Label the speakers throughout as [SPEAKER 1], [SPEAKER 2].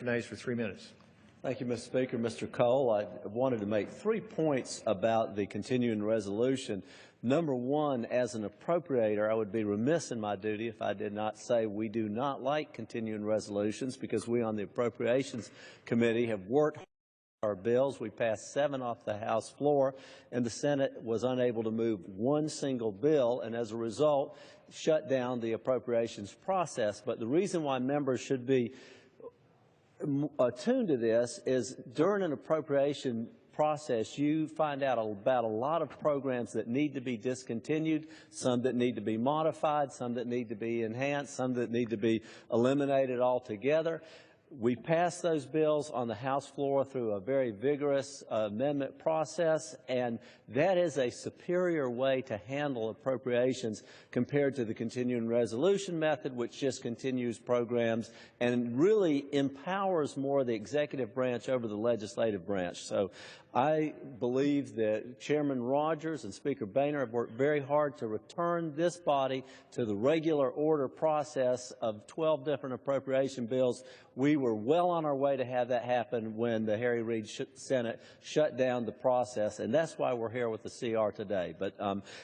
[SPEAKER 1] Recognized for 3 minutes.
[SPEAKER 2] Thank you, Mr. Speaker. Mr. Cole, I wanted to make 3 points about the continuing resolution. Number one, as an appropriator, I would be remiss in my duty if I did not say we do not like continuing resolutions, because we on the Appropriations Committee have worked hard on our bills. We passed 7 off the House floor, and the Senate was unable to move one single bill, and as a result, shut down the appropriations process. But the reason why members should be attuned to this is during an appropriation process, you find out about a lot of programs that need to be discontinued, some that need to be modified, some that need to be enhanced, some that need to be eliminated altogether. We passed those bills on the House floor through a very vigorous amendment process, and that is a superior way to handle appropriations compared to the continuing resolution method, which just continues programs and really empowers more the executive branch over the legislative branch. So I believe that Chairman Rogers and Speaker Boehner have worked very hard to return this body to the regular order process of 12 different appropriation bills. We were well on our way to have that happen when the Harry Reid Senate shut down the process, and that's why we're here with the CR today. But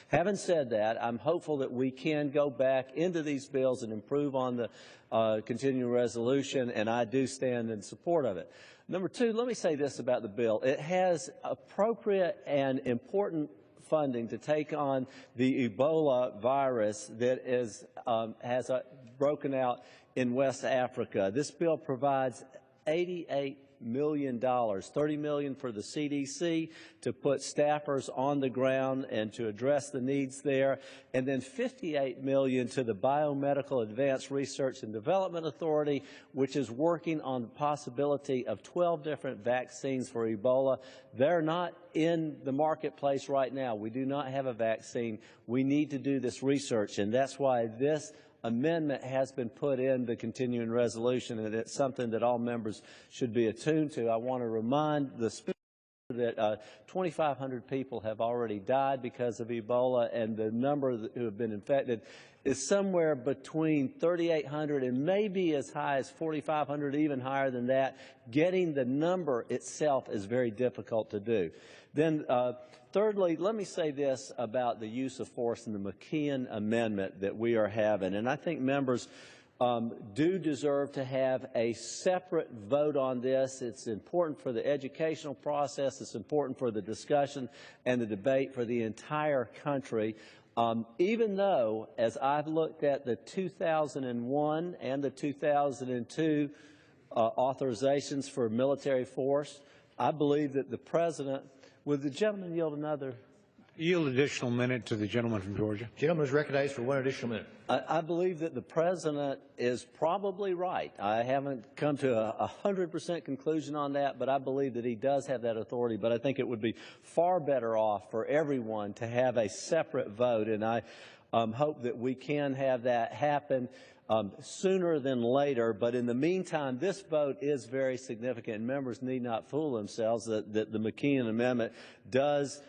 [SPEAKER 2] having said that, I'm hopeful that we can go back into these bills and improve on the continuing resolution, and I do stand in support of it. Number two, let me say this about the bill. It has appropriate and important funding to take on the Ebola virus that has broken out in West Africa. This bill provides $88 million, $30 million for the CDC to put staffers on the ground and to address the needs there, and then $58 million to the Biomedical Advanced Research and Development Authority, which is working on the possibility of 12 different vaccines for Ebola. They're not in the marketplace right now. We do not have a vaccine. We need to do this research, and that's why this amendment has been put in the continuing resolution, and it's something that all members should be attuned to. I want to remind the Speaker that 2,500 people have already died because of Ebola, and the number who have been infected is somewhere between 3,800 and maybe as high as 4,500, even higher than that. Getting the number itself is very difficult to do. Then, thirdly, let me say this about the use of force in the McKeon Amendment that we are having, and I think members do deserve to have a separate vote on this. It's important for the educational process. It's important for the discussion and the debate for the entire country. Even though, as I've looked at the 2001 and the 2002 authorizations for military force, I believe that the President, would the gentleman yield another?
[SPEAKER 3] Yield additional minute to the gentleman from Georgia.
[SPEAKER 1] Gentleman is recognized for 1 additional minute.
[SPEAKER 2] I believe that the President is probably right. I haven't come to a 100% conclusion on that, but I believe that he does have that authority. But I think it would be far better off for everyone to have a separate vote, and I hope that we can have that happen sooner than later. But in the meantime, this vote is very significant. Members need not fool themselves that the McKeon Amendment does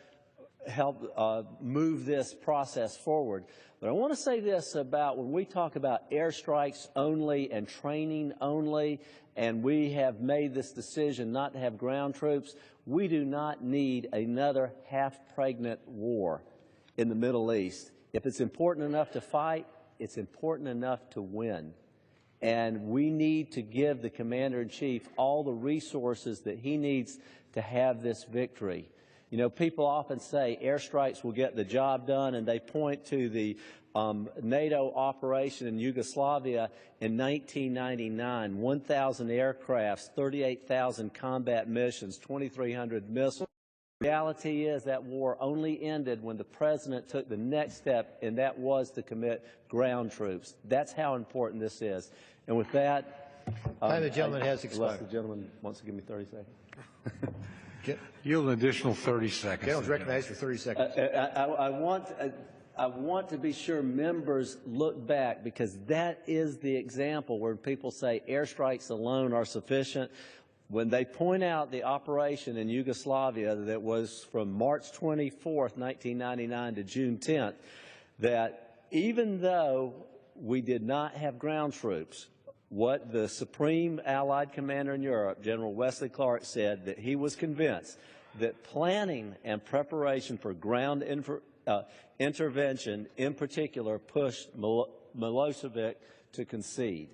[SPEAKER 2] help move this process forward. But I want to say this about when we talk about airstrikes only and training only, and we have made this decision not to have ground troops, we do not need another half-pregnant war in the Middle East. If it's important enough to fight, it's important enough to win. And we need to give the Commander-in-Chief all the resources that he needs to have this victory. You know, people often say airstrikes will get the job done, and they point to the NATO operation in Yugoslavia in 1999, 1,000 aircrafts, 38,000 combat missions, 2,300 missiles. The reality is that war only ended when the President took the next step, and that was to commit ground troops. That's how important this is. And with that,
[SPEAKER 1] the gentleman has expired.
[SPEAKER 2] Unless the gentleman wants to give me 30 seconds.
[SPEAKER 3] Yield an additional 30 seconds.
[SPEAKER 1] Gentleman's recognized for 30 seconds.
[SPEAKER 2] I want to be sure members look back, because that is the example where people say airstrikes alone are sufficient. When they point out the operation in Yugoslavia that was from March 24th, 1999 to June 10th, that even though we did not have ground troops, what the Supreme Allied Commander in Europe, General Wesley Clark, said, that he was convinced that planning and preparation for ground intervention in particular pushed Milosevic to concede.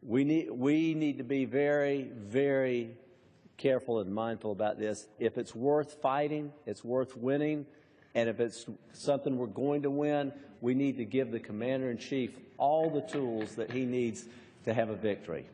[SPEAKER 2] We need to be very, very careful and mindful about this. If it's worth fighting, it's worth winning, and if it's something we're going to win, we need to give the Commander-in-Chief all the tools that he needs to have a victory.